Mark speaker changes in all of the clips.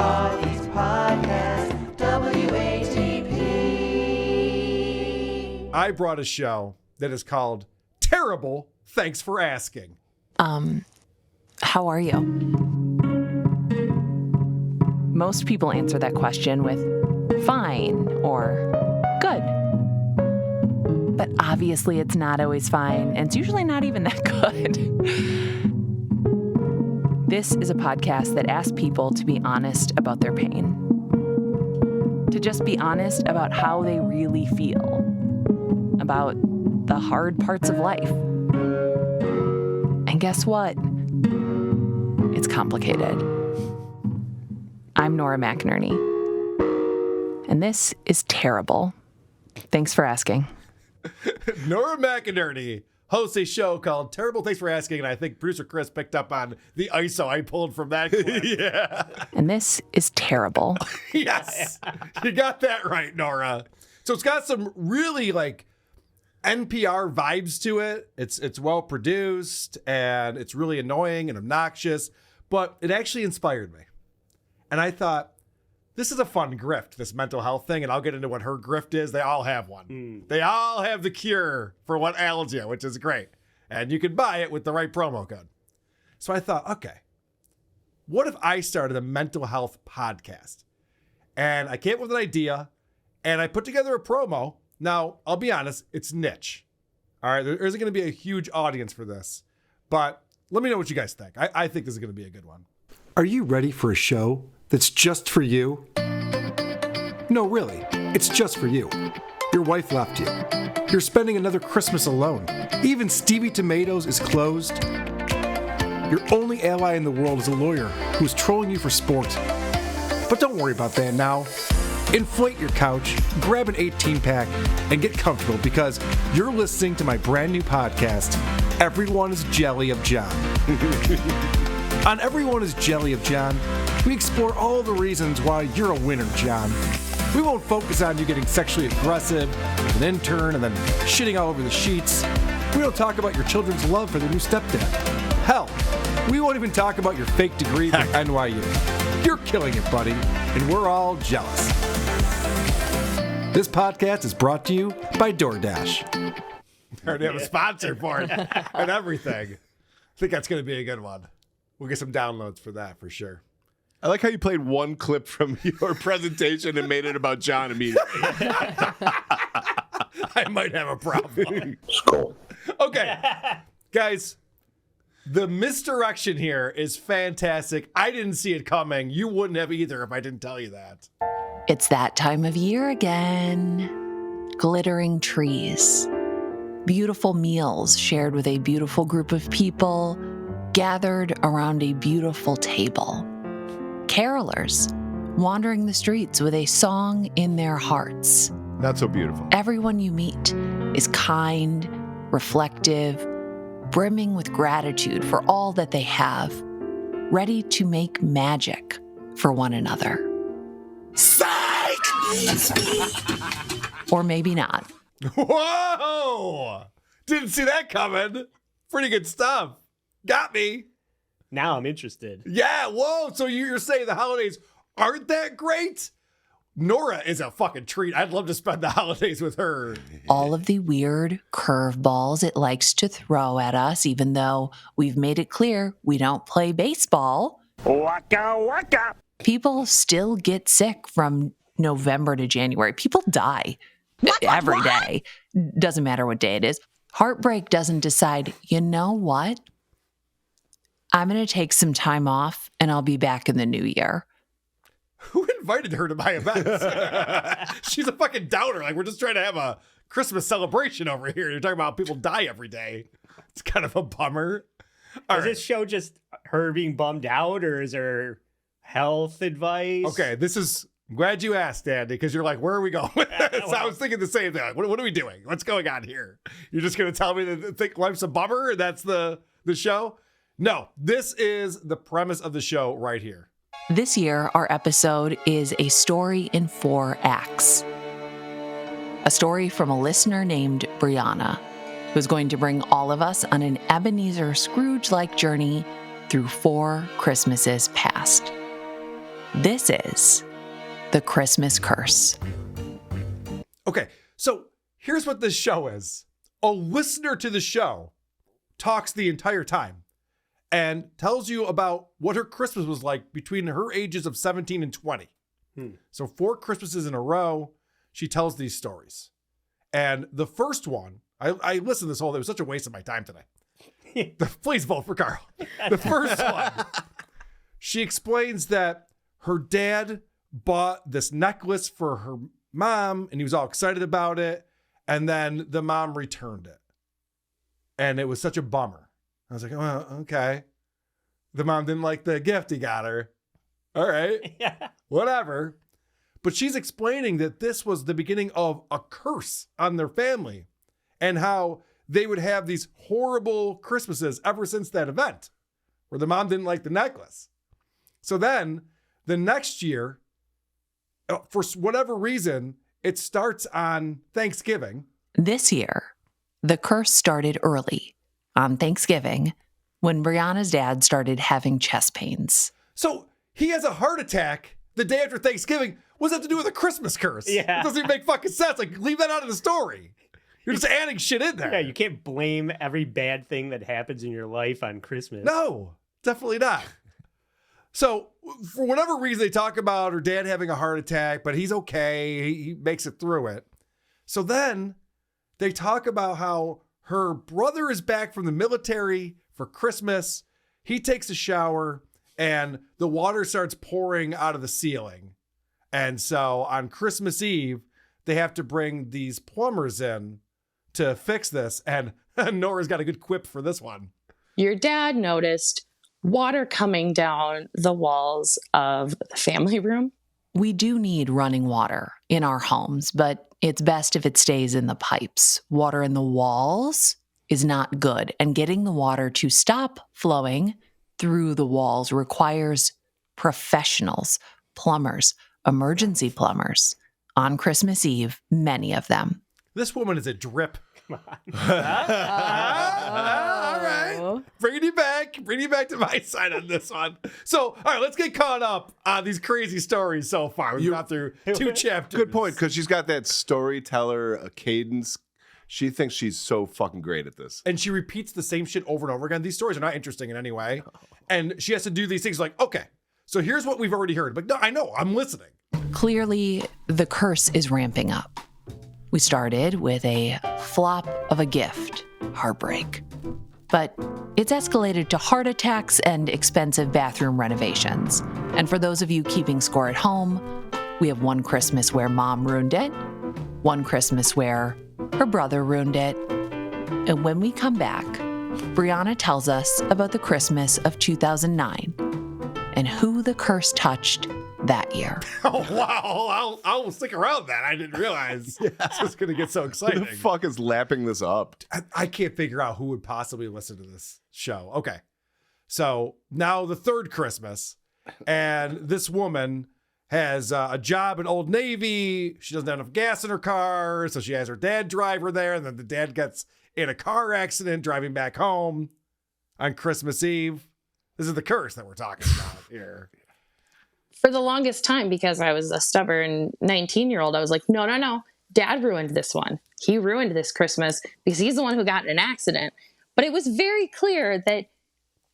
Speaker 1: East Podcast, WATP.
Speaker 2: I brought a show that is called Terrible, Thanks for Asking.
Speaker 3: How are you? Most people answer that question with fine or good. But obviously it's not always fine, and it's usually not even that good. This is a podcast that asks people to be honest about their pain. To just be honest about how they really feel. About the hard parts of life. And guess what? It's complicated. I'm Nora McInerney. And this is terrible. Thanks for asking.
Speaker 2: Nora McInerney hosts a show called Terrible, Thanks for Asking, and I think producer Chris picked up on the ISO I pulled from that clip. Yeah.
Speaker 3: And this is terrible.
Speaker 2: Yes. You got that right, Nora. So it's got some really NPR vibes to it. It's well produced and it's really annoying and obnoxious, but it actually inspired me. And I thought, this is a fun grift, this mental health thing, and I'll get into what her grift is. They all have one. They all have the cure for what ails you, which is great. And you can buy it with the right promo code. So I thought, okay, what if I started a mental health podcast? And I came up with an idea, and I put together a promo. Now, I'll be honest, it's niche. All right, there isn't going to be a huge audience for this, but let me know what you guys think. I think this is going to be a good one.
Speaker 4: Are you ready for a show that's just for you? No, really, it's just for you. Your wife left you. You're spending another Christmas alone. Even Stevie Tomatoes is closed. Your only ally in the world is a lawyer who's trolling you for sport. But don't worry about that now. Inflate your couch, grab an 18-pack, and get comfortable because you're listening to my brand new podcast, Everyone is Jelly of John. On Everyone is Jelly of John, we explore all the reasons why you're a winner, John. We won't focus on you getting sexually aggressive with an intern and then shitting all over the sheets. We don't talk about your children's love for their new stepdad. Hell, we won't even talk about your fake degree at NYU. You're killing it, buddy, and we're all jealous. This podcast is brought to you by DoorDash.
Speaker 2: I already have a sponsor for it and everything. I think that's going to be a good one. We'll get some downloads for that for sure.
Speaker 5: I like how you played one clip from your presentation and made it about John immediately.
Speaker 2: I might have a problem.
Speaker 5: Skull.
Speaker 2: Okay, guys, the misdirection here is fantastic. I didn't see it coming. You wouldn't have either if I didn't tell you that.
Speaker 3: It's that time of year again. Glittering trees. Beautiful meals shared with a beautiful group of people gathered around a beautiful table. Carolers wandering the streets with a song in their hearts.
Speaker 5: Not so beautiful.
Speaker 3: Everyone you meet is kind, reflective, brimming with gratitude for all that they have, ready to make magic for one another.
Speaker 2: Psych!
Speaker 3: Or maybe not.
Speaker 2: Whoa! Didn't see that coming. Pretty good stuff. Got me.
Speaker 6: Now I'm interested.
Speaker 2: Yeah, whoa. So you're saying the holidays aren't that great? Nora is a fucking treat. I'd love to spend the holidays with her.
Speaker 3: All of the weird curveballs it likes to throw at us, even though we've made it clear we don't play baseball.
Speaker 6: Waka waka.
Speaker 3: People still get sick from November to January. People die every day. Doesn't matter what day it is. Heartbreak doesn't decide, you know what? I'm going to take some time off and I'll be back in the new year.
Speaker 2: Who invited her to my event? She's a fucking downer. Like, we're just trying to have a Christmas celebration over here. You're talking about people die every day. It's kind of a bummer.
Speaker 6: Is this show just her being bummed out, or is there health advice?
Speaker 2: Okay, I'm glad you asked, Andy, because you're like, where are we going with this? I was thinking the same thing. Like, what are we doing? What's going on here? You're just going to tell me that think life's a bummer and that's the show? No, this is the premise of the show right here.
Speaker 3: This year, our episode is a story in 4 acts. A story from a listener named Brianna, who's going to bring all of us on an Ebenezer Scrooge-like journey through 4 Christmases past. This is The Christmas Curse.
Speaker 2: Okay, so here's what this show is. A listener to the show talks the entire time and tells you about what her Christmas was like between her ages of 17 and 20. So 4 Christmases in a row, she tells these stories. And the first one, I listened to this whole, it was such a waste of my time today. Please vote for Carl. The first one, she explains that her dad bought this necklace for her mom and he was all excited about it. And then the mom returned it. And it was such a bummer. I was like, well, okay. The mom didn't like the gift he got her. All right.
Speaker 6: Yeah.
Speaker 2: Whatever. But she's explaining that this was the beginning of a curse on their family and how they would have these horrible Christmases ever since that event where the mom didn't like the necklace. So then the next year, for whatever reason, it starts on Thanksgiving.
Speaker 3: This year, the curse started early on Thanksgiving when Brianna's dad started having chest pains.
Speaker 2: So he has a heart attack the day after Thanksgiving. What does that have to do with a Christmas curse?
Speaker 6: Yeah.
Speaker 2: It doesn't even make fucking sense. Like, leave that out of the story. You're just adding shit in there.
Speaker 6: Yeah, you can't blame every bad thing that happens in your life on Christmas.
Speaker 2: No, definitely not. So for whatever reason, they talk about her dad having a heart attack, but he's okay. He makes it through it. So then they talk about how her brother is back from the military for Christmas. He takes a shower and the water starts pouring out of the ceiling. And so on Christmas Eve, they have to bring these plumbers in to fix this. And Nora's got a good quip for this one.
Speaker 7: Your dad noticed water coming down the walls of the family room.
Speaker 3: We do need running water in our homes, but it's best if it stays in the pipes. Water in the walls is not good, and getting the water to stop flowing through the walls requires professionals, plumbers, emergency plumbers. On Christmas Eve, many of them.
Speaker 2: This woman is a drip.
Speaker 6: Come on.
Speaker 2: All right. Bring you back to my side on this one. So, all right, let's get caught up on these crazy stories so far. We've got through 2 chapters.
Speaker 5: Good point, because she's got that storyteller cadence. She thinks she's so fucking great at this.
Speaker 2: And she repeats the same shit over and over again. These stories are not interesting in any way. And she has to do these things like, okay, so here's what we've already heard. But no, I know, I'm listening.
Speaker 3: Clearly, the curse is ramping up. We started with a flop of a gift, heartbreak. But it's escalated to heart attacks and expensive bathroom renovations. And for those of you keeping score at home, we have one Christmas where mom ruined it, one Christmas where her brother ruined it. And when we come back, Brianna tells us about the Christmas of 2009 and who the curse touched that year.
Speaker 2: Oh, wow. I'll stick around that. I didn't realize this was going to get so
Speaker 5: Who
Speaker 2: exciting.
Speaker 5: the fuck is lapping this up?
Speaker 2: I can't figure out who would possibly listen to this show. Okay. So now the third Christmas, and this woman has a job at Old Navy. She doesn't have enough gas in her car, so she has her dad drive her there, and then the dad gets in a car accident driving back home on Christmas Eve. This is the curse that we're talking about here.
Speaker 7: For the longest time, because I was a stubborn 19-year-old, I was like, no. Dad ruined this one. He ruined this Christmas because he's the one who got in an accident. But it was very clear that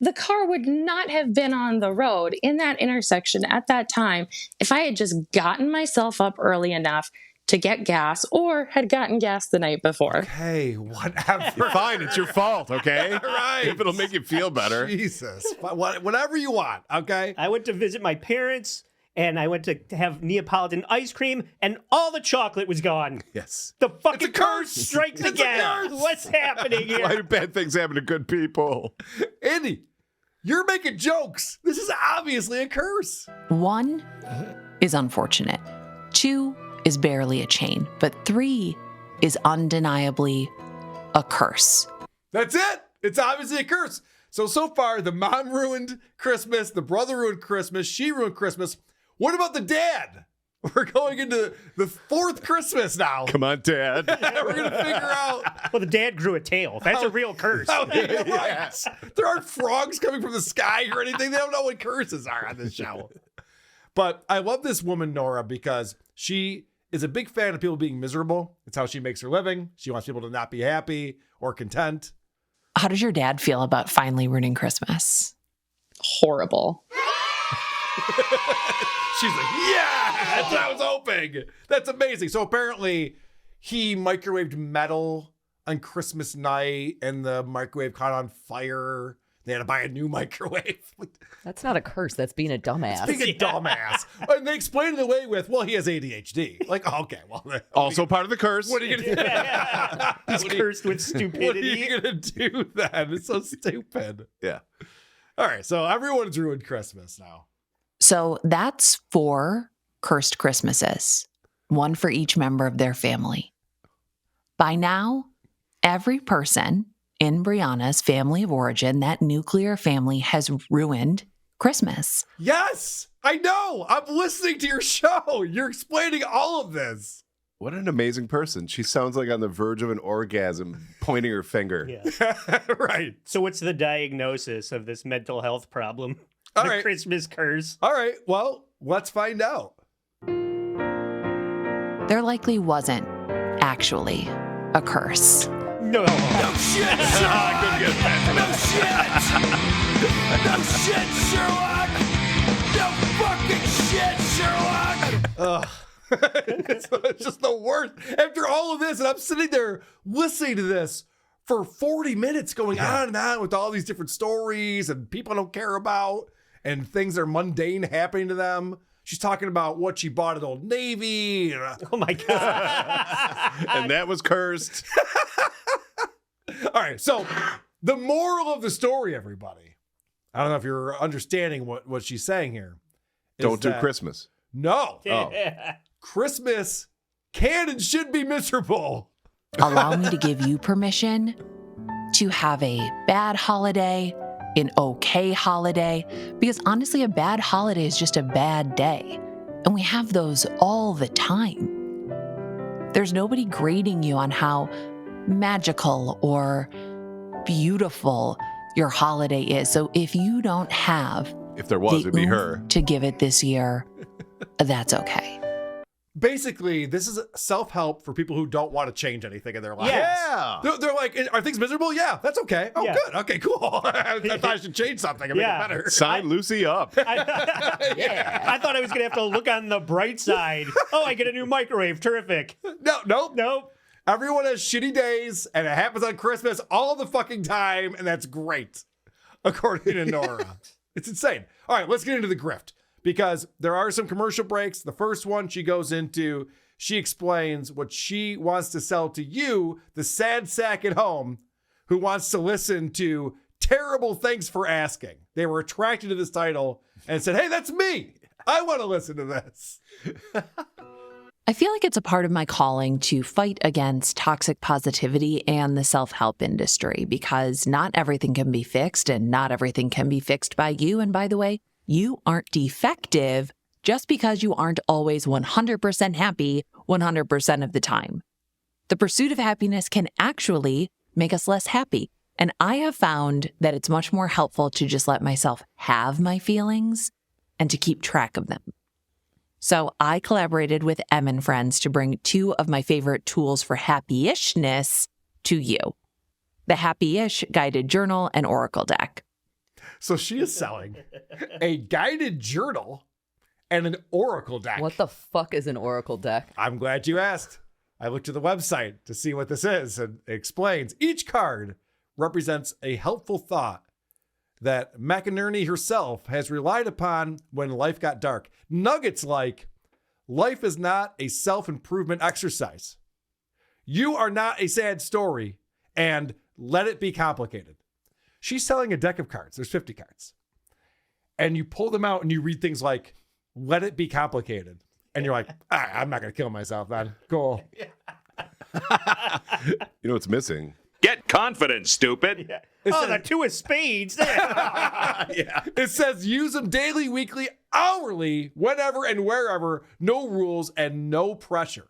Speaker 7: the car would not have been on the road in that intersection at that time if I had just gotten myself up early enough to get gas or had gotten gas the night before.
Speaker 2: Hey, whatever.
Speaker 5: You're fine. It's your fault, okay?
Speaker 2: Right.
Speaker 5: If it'll make you feel better.
Speaker 2: Jesus. Whatever you want, okay?
Speaker 6: I went to visit my parents, and I went to have Neapolitan ice cream, and all the chocolate was gone.
Speaker 2: Yes.
Speaker 6: The fucking
Speaker 2: It's a curse.
Speaker 6: strikes
Speaker 2: It's a
Speaker 6: again.
Speaker 2: curse.
Speaker 6: What's happening here?
Speaker 5: Why do bad things happen to good people?
Speaker 2: Andy, you're making jokes. This is obviously a curse.
Speaker 3: 1 is unfortunate. 2 is barely a chain, but 3 is undeniably a curse.
Speaker 2: That's it. It's obviously a curse. So far, the mom ruined Christmas, the brother ruined Christmas, she ruined Christmas. What about the dad? We're going into the 4th Christmas now.
Speaker 5: Come on, Dad.
Speaker 2: We're going to figure out.
Speaker 6: Well, the dad grew a tail. That's a real curse.
Speaker 2: Oh, yeah, right. There aren't frogs coming from the sky or anything. They don't know what curses are on this show. But I love this woman, Nora, because she is a big fan of people being miserable. It's how she makes her living. She wants people to not be happy or content.
Speaker 3: How does your dad feel about finally ruining Christmas?
Speaker 7: Horrible.
Speaker 2: She's like, yeah, that's what I was hoping. That's amazing. So apparently he microwaved metal on Christmas night and the microwave caught on fire. They had to buy a new microwave.
Speaker 8: That's not a curse. That's being a dumbass.
Speaker 2: Being a dumbass. And they explained it away with, well, he has ADHD. Like, oh, okay, well.
Speaker 5: Also part of the curse.
Speaker 2: What are you going to do?
Speaker 6: He's cursed with stupidity.
Speaker 2: What are you going to do then? It's so stupid.
Speaker 5: Yeah.
Speaker 2: All right, so everyone's ruined Christmas now.
Speaker 3: So that's 4 cursed Christmases, 1 for each member of their family. By now, every person in Brianna's family of origin, that nuclear family, has ruined Christmas.
Speaker 2: Yes, I know. I'm listening to your show. You're explaining all of this.
Speaker 5: What an amazing person. She sounds like on the verge of an orgasm, pointing her finger.
Speaker 6: Yeah.
Speaker 2: Right.
Speaker 6: So what's the diagnosis of this mental health problem?
Speaker 2: All
Speaker 6: The
Speaker 2: right.
Speaker 6: Christmas curse.
Speaker 2: All right, well, let's find out.
Speaker 3: There likely wasn't actually a curse.
Speaker 6: No.
Speaker 2: No shit, Sherlock. No shit. No shit, Sherlock. No fucking shit, Sherlock. Ugh. It's just the worst. After all of this, and I'm sitting there listening to this for 40 minutes going on and on with all these different stories and people I don't care about and things that are mundane happening to them. She's talking about what she bought at Old Navy.
Speaker 6: Oh my God.
Speaker 5: And that was cursed.
Speaker 2: All right, so the moral of the story, everybody, I don't know if you're understanding what she's saying here. is
Speaker 5: Don't do
Speaker 2: that-
Speaker 5: Christmas.
Speaker 2: No.
Speaker 5: Oh.
Speaker 2: Christmas can and should be miserable.
Speaker 3: Allow me to give you permission to have a bad holiday, an okay holiday, because honestly, a bad holiday is just a bad day. And we have those all the time. There's nobody grading you on how magical or beautiful your holiday is. So if you don't have
Speaker 5: If there was,
Speaker 3: the
Speaker 5: it'd be
Speaker 3: oomph
Speaker 5: her.
Speaker 3: to give it this year, that's okay.
Speaker 2: Basically, this is self-help for people who don't want to change anything in their life.
Speaker 6: Yes.
Speaker 2: They're like, are things miserable? Yeah, that's okay. Oh,
Speaker 6: Yeah.
Speaker 2: good. Okay, cool. I thought I should change something and
Speaker 6: Yeah.
Speaker 2: make it better.
Speaker 5: Sign Lucy up.
Speaker 6: I thought I was going to have to look on the bright side. Oh, I get a new microwave. Terrific.
Speaker 2: Nope.
Speaker 6: Nope.
Speaker 2: Everyone has shitty days, and it happens on Christmas all the fucking time, and that's great, according to Nora. It's insane. All right, let's get into the grift, because there are some commercial breaks. The first one she goes into, she explains what she wants to sell to you, the sad sack at home, who wants to listen to Terrible Thanks for Asking. They were attracted to this title and said, hey, that's me. I want to listen to this.
Speaker 3: I feel like it's a part of my calling to fight against toxic positivity and the self-help industry, because not everything can be fixed and not everything can be fixed by you. And by the way, you aren't defective just because you aren't always 100% happy 100% of the time. The pursuit of happiness can actually make us less happy. And I have found that it's much more helpful to just let myself have my feelings and to keep track of them. So I collaborated with Em and Friends to bring 2 of my favorite tools for happy-ishness to you: the Happy-ish guided journal and oracle deck.
Speaker 2: So she is selling a guided journal and an oracle deck.
Speaker 8: What the fuck is an oracle deck?
Speaker 2: I'm glad you asked. I looked at the website to see what this is, and it explains each card represents a helpful thought that McInerney herself has relied upon when life got dark. Nuggets like, life is not a self-improvement exercise. You are not a sad story, and let it be complicated. She's selling a deck of cards. There's 50 cards. And you pull them out and you read things like, let it be complicated. And you're like, I'm not going to kill myself, man. Cool.
Speaker 5: You know what's missing?
Speaker 9: Get confident, stupid.
Speaker 6: Yeah.
Speaker 2: It
Speaker 6: Oh,
Speaker 2: says-
Speaker 6: the 2 of spades.
Speaker 2: Yeah. It says use them daily, weekly, hourly, whenever and wherever, no rules and no pressure.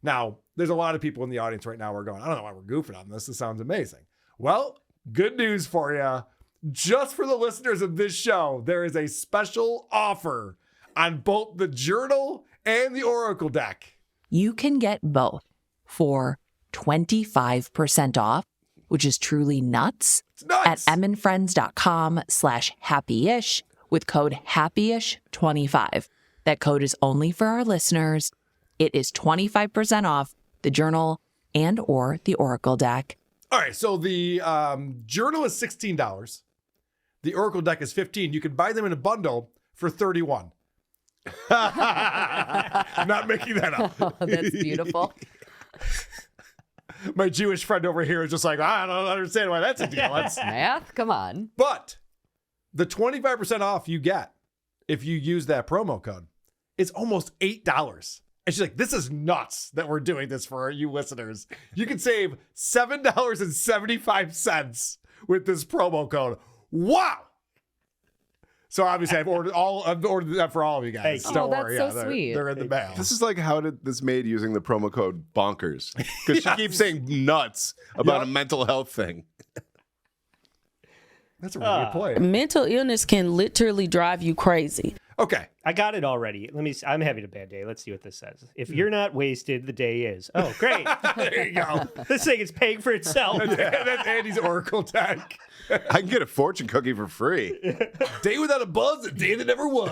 Speaker 2: Now, there's a lot of people in the audience right now who are going, I don't know why we're goofing on this. This sounds amazing. Well, good news for you. Just for the listeners of this show, there is a special offer on both the journal and the Oracle deck.
Speaker 3: You can get both for 25% off, which is truly nuts,
Speaker 2: It's nuts.
Speaker 3: at emandfriends.com/happyish with code happyish25. That code is only for our listeners. It is 25% off the journal and or the Oracle deck.
Speaker 2: All right, so the journal is $16. The Oracle deck is $15. You can buy them in a bundle for $31. I'm not making that up.
Speaker 8: Oh, that's beautiful.
Speaker 2: My Jewish friend over here is just like, I don't understand why that's a deal.
Speaker 8: Math? Come on.
Speaker 2: But the 25% off you get if you use that promo code is almost $8. And she's like, this is nuts that we're doing this for you listeners. You can save $7.75 with this promo code. Wow. So obviously I've ordered that for all of you guys.
Speaker 6: Hey,
Speaker 2: Don't
Speaker 8: that's
Speaker 2: worry.
Speaker 8: so
Speaker 2: Yeah,
Speaker 8: sweet.
Speaker 2: They're in the mail.
Speaker 5: This is like how did this maid using the promo code bonkers? Because she keeps saying nuts about a mental health thing.
Speaker 2: That's a really good point.
Speaker 10: Mental illness can literally drive you crazy.
Speaker 2: Okay.
Speaker 6: I got it already. I'm having a bad day. Let's see what this says. If you're not wasted, the day is. Oh, great.
Speaker 2: There you go.
Speaker 6: This thing is paying for itself.
Speaker 2: That's Andy's Oracle deck.
Speaker 5: I can get a fortune cookie for free.
Speaker 2: Day without a buzz, a day that never was.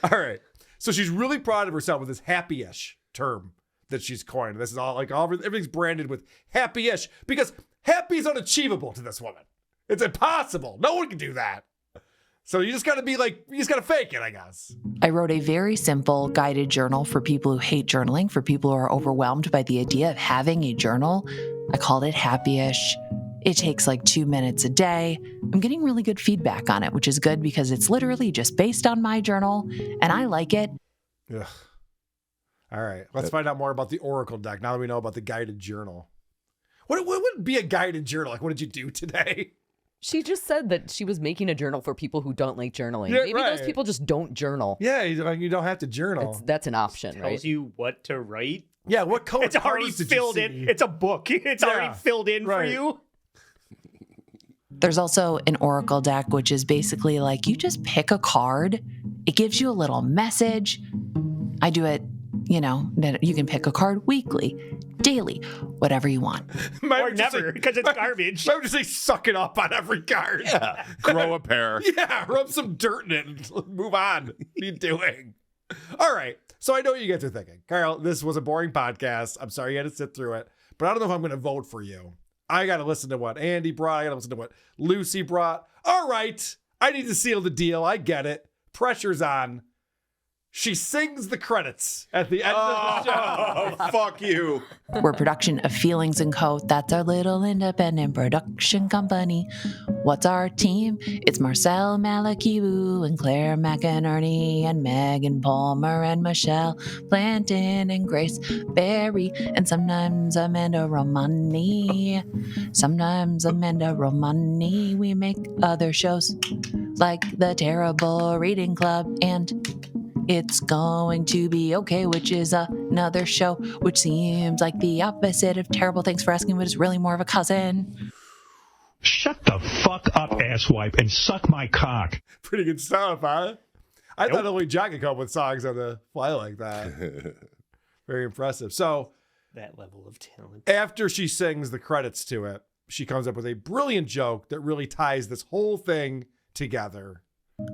Speaker 2: All right. So she's really proud of herself with this happy-ish term that she's coined. This is all everything's branded with happy-ish because happy is unachievable to this woman. It's impossible. No one can do that. So you just got to fake it, I guess.
Speaker 3: I wrote a very simple guided journal for people who hate journaling, for people who are overwhelmed by the idea of having a journal. I called it happy-ish. It takes like 2 minutes a day. I'm getting really good feedback on it, which is good because it's literally just based on my journal and I like it.
Speaker 2: Ugh. All right. Let's find out more about the Oracle deck now that we know about the guided journal. What would be a guided journal? Like, what did you do today?
Speaker 8: She just said that she was making a journal for people who don't like journaling.
Speaker 2: Yeah,
Speaker 8: Maybe those
Speaker 2: right.
Speaker 8: people just don't journal.
Speaker 2: Yeah, you don't have to journal.
Speaker 8: That's an option,
Speaker 6: Tells
Speaker 8: right?
Speaker 6: you what to write.
Speaker 2: Yeah, what color
Speaker 6: It's already
Speaker 2: cards did you
Speaker 6: filled
Speaker 2: see?
Speaker 6: in. It's a book. It's already filled in for
Speaker 2: right.
Speaker 6: you.
Speaker 3: There's also an Oracle deck, which is basically like you just pick a card. It gives you a little message. I do it, that you can pick a card weekly, daily, whatever you want.
Speaker 6: Or never, because it's garbage.
Speaker 2: I would just say suck it up on every card.
Speaker 5: Yeah. Grow a pair.
Speaker 2: Yeah, rub some dirt in it and move on. What are you doing? All right. So I know what you guys are thinking. Kyle, this was a boring podcast. I'm sorry you had to sit through it, but I don't know if I'm going to vote for you. I got to listen to what Andy brought. I got to listen to what Lucy brought. All right. I need to seal the deal. I get it. Pressure's on. She sings the credits at the end of the show.
Speaker 5: Oh, fuck you.
Speaker 3: We're a production of Feelings & Co. That's our little independent production company. What's our team? It's Marcel Malakibu and Claire McInerney and Megan Palmer and Michelle Planton and Grace Berry and sometimes Amanda Romani. We make other shows like The Terrible Reading Club and It's Going to Be Okay, which is another show which seems like the opposite of terrible. Thanks for asking, but it's really more of a cousin.
Speaker 11: Shut the fuck up, asswipe, and suck my cock.
Speaker 2: Pretty good stuff, huh? I thought only John could come up with songs on the fly like that. Very impressive. So
Speaker 6: That level of talent.
Speaker 2: after she sings the credits to it, she comes up with a brilliant joke that really ties this whole thing together.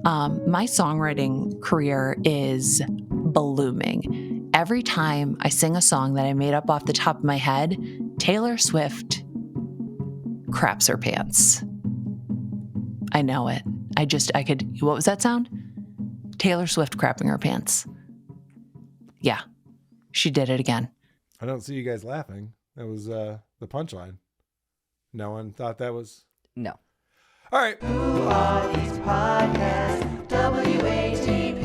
Speaker 3: My songwriting career is blooming. Every time I sing a song that I made up off the top of my head, Taylor Swift craps her pants. I know it. What was that sound? Taylor Swift crapping her pants. Yeah, she did it again.
Speaker 2: I don't see you guys laughing. That was the punchline. No one thought that was...
Speaker 8: No.
Speaker 2: All right.
Speaker 1: Who are these podcasts? WATP.